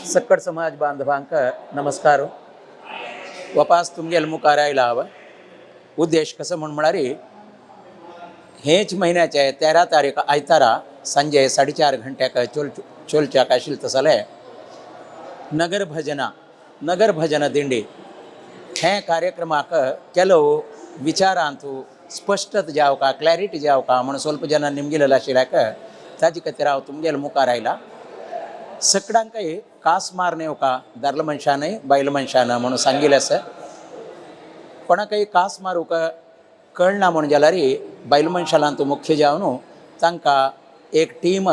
सक्कड समाज बांधवांक नमस्कार. वपास तुमगेल मुखार आयला हवं उद्देश कसं म्हणारी हेच महिन्याचे 13 तारीख आयतारा संजे 4:30 घंट्याक चोलच्याक आशिल्लें तसले नगर भजन दिंडी हे कार्यक्रमाक ಕೆಲವು विचारांतू स्पष्टत जावका क्लॅरिटी जावका म्हणून ಸ್ವಲ್ಪ जन निमगिलेलं आशिल्ल्याक ताजे खातीर हांव तुमगेल मुखार आयला. सगळ्यांकय कास मारणे का दादले मनशानय बायल मनशान म्हणून सांगिल्लें आसा. कोणाकय कास मारूक कळना म्हणून जाल्यार बायल मनशालां तूं मुख्य जावन तांकां एक टीम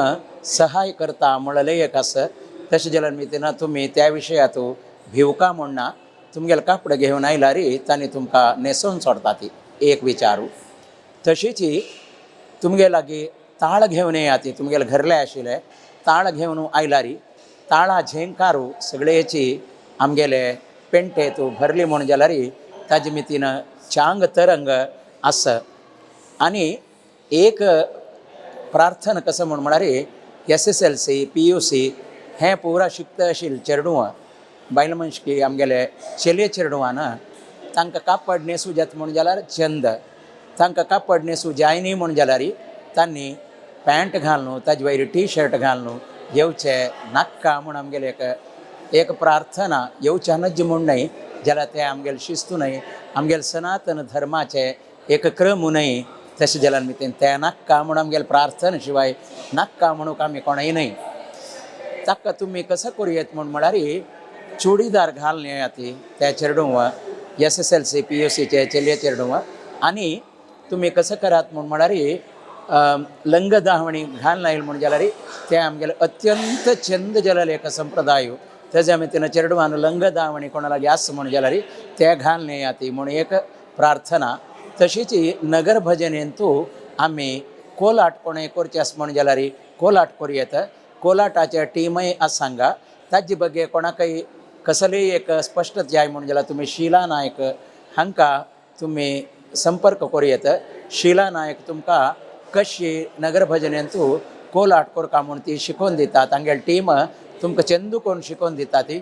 सहाय करता म्हणलें एक आसा. तशें जाल्यार मितीन तुमी त्या विशयात भिवका म्हणना तुमगेले कापड घेवन आयल्यार तांणी तुमकां न्हेसोवन सोडता ती एक विचारू. तशीच तुमगे लागीं ताळ घेवन येयात तुमगेले घरले आशिल्ले ताळ घेवन आयल्यार ताळा झेंकारू सगळेची आमगेले पेंटे तूं भरली म्हण जाल्यार ताजे मितीन चांग तरंग आसा. आनी एक प्रार्थना कसं म्हणार SSLC PUC हें पुरा शिकता आशिल्लें चेडूं बायल मनशाकी आमगेले चेले चेडूवान तांकां कापड न्हेसूं जाता म्हण जाल्यार चंद तांकां कापड न्हेसूं जायनी म्हण जाल्यार तांणी पॅन्ट घालून ताजे वयर T-शर्ट घालून येवचे नाका म्हूण आमगेले एक प्रार्थना येवचे नज म्हूण न्हय जाल्यार ते आमगेले शिस्तू न्हय आमगेले सनातन धर्माचे एक क्रम न्हय. तशें जाल्यार मितीन ते नाका म्हूण आमगेले प्रार्थना शिवाय नाका म्हणून आमी कोणय न्हय. ताका तुमी कसं करूयेत म्हणार चुडीदार घालून येयात त्या चेडूं SSLC PUCचे चेले चेडूं आनी तुमी कसं करात म्हणार लंग दावणी घालून आयले म्हण जाल्यार ते आमगेले अत्यंत चंद जालेले एक संप्रदाय. तेज्या मितीन चेडवान लंग दावणी कोणा लागीं आसा म्हण जाल्यार ते घालून येयात म्हूण एक प्रार्थना. तशीच नगर भजनेंतू आमी कोलाट कोणें करचें आसा म्हण जाल्यार कोलाट करूं कोलाटाचे टीमय आसा सांगा. ताजे बगे कोणाकय कसलेय एक स्पश्ट जाय म्हण जाल्यार तुमी शीला नायक हांकां तुमी संपर्क करूं शीला नायक तुमकां कशी नगर भजनेंतू कोलाट करता म्हूण ती शिकोवन दिता. तांगेली टीम तुमकां चेंदू करून शिकोवन दिता. ती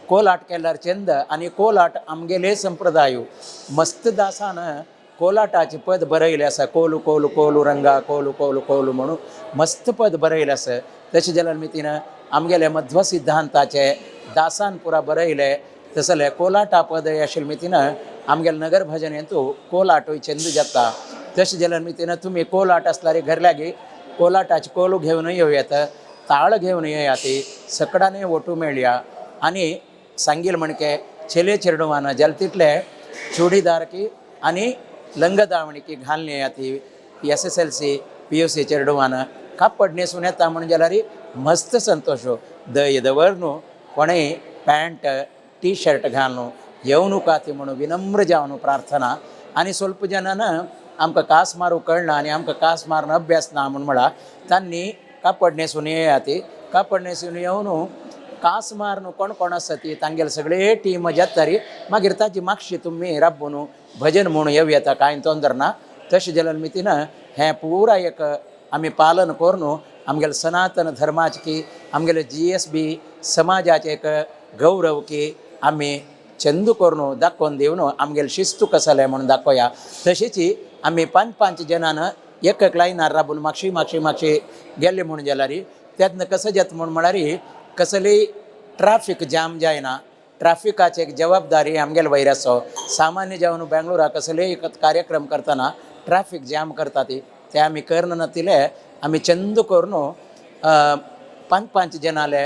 कोलाट केल्यार चेंद आनी कोलाट आमगेले संप्रदाय मस्त दासान कोलाटाचे पद बरयलें आसा. कोलू कोलू कोलू रंगा कोलू कोलू कोलू म्हणून मस्त पद बरयलें आसा. तशें जाल्यार मितीन आमगेले मध्व सिद्धांताचे दासान पुरा बरयले तसले कोलाटा पद आशिल्ले मितीन आमगेले नगर भजनेंतू कोलाटूय चेंदू जाता. तशें जाल्यार मितीन तुमी कोलाट आसल्यार घरल्यागी कोलाटाचे कोलू घेवन येयात ताळ घेवन येयात सकडांनी वटू मेळया. आनी सांगिल म्हणके चेले चेडवान जाल तितले चुडीदार की आनी लंग दावणी की घालून येयात. SSLC PUC चेडवान कापड न्हेसून येता म्हण जाल्यार मस्त संतोष दय दवर न्हू कोणेय पॅन्ट T-शर्ट घालून येवनू का ती म्हणून विनम्र जावन प्रार्थना. आनी स्वल्प जनान आमकां कास मारूं कळना आनी आमकां कास मारून अभ्यास ना म्हणला तांणी कापड न्हेसून येयात. कापड न्हेसून येवन कास मारून कोण कोण आसा ती तांगेले सगळे टीम जातारी मागीर ताजी मागशी तुमी राबून भजन म्हणून येवं येता कांय तोंदर ना. तशें जाल्यार मितीन हें पुरा एक आमी पालन करून आमगेले सनातन धर्माचे की आमगेले GSB समाजाचे एक गौरव की आमी चंदू करून दाखोवन दिवन आमगेले शिस्तू कसले म्हणून दाखोवया. तशीच आमी 5-5 जनान एक लायनार राबून मागशी गेले म्हणून जाल्यार त्यातनं कसं जाता म्हणार कसली ट्राफीक जाम जायना. ट्राफिकाची एक जबाबदारी आमगेले वयर आसा. सामान्य जावन बेंगलोराक कसलेय एक कार्यक्रम करतना ट्राफीक जाम करता ते आमी करना तिले आमी चंद करून 5-5 जनाले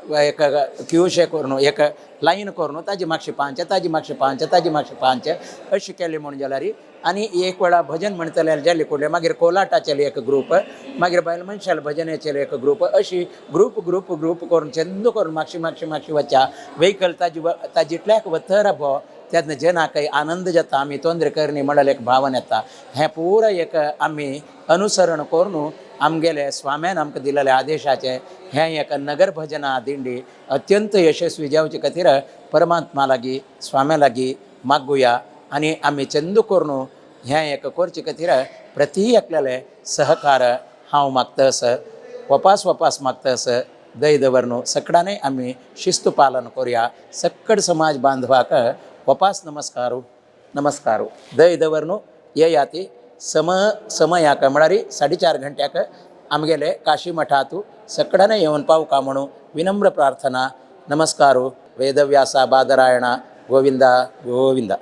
एक क्यूशे करून एक लायन करून ताजी मागशी 5 ताजी मागशी 5 ताजी मागशी 5 अशी केली म्हण जाल्यार आनी एक वेळा भजन म्हणटले जाले कोडले मागीर कोलाटाचेले एक ग्रूप मागीर बायल मनशाले भजनाचेले एक ग्रूप अशी ग्रूप करून चंद करून मागशी वच्चा वेहिकल ताजितल्याक वतर भो त्यातनं जनाकय आनंद जाता. आमी तोंदरे करणी म्हणल्यार एक भावन येता. हें पुरा एक आमी अनुसरण करून आमगेले स्वाम्यान आमकां दिलेले आदेशाचे हें एक नगर भजना दिंडी अत्यंत यशस्वी जावचे खातीर परमात्मा लागीं स्वाम्या लागीं मागुया. आनी आमी चंद करून हें एक करचे खातीर प्रती एकल्याले सहकार हांव मागतास वपास मागतास. दयदवरनो सकडाने आम्ही शिस्त पालन करूया सक्कड समाज बांधवाक वपास नमस्कारू दयदवरनो ये याती समयाक म्हळ्यार 4:30 घंट्याक आमगेले काशी मठातू सकडाने येवन पावका म्हणून विनम्र प्रार्थना नमस्कारू वेदव्यासा बादरायणा गोविंदा गोविंदा.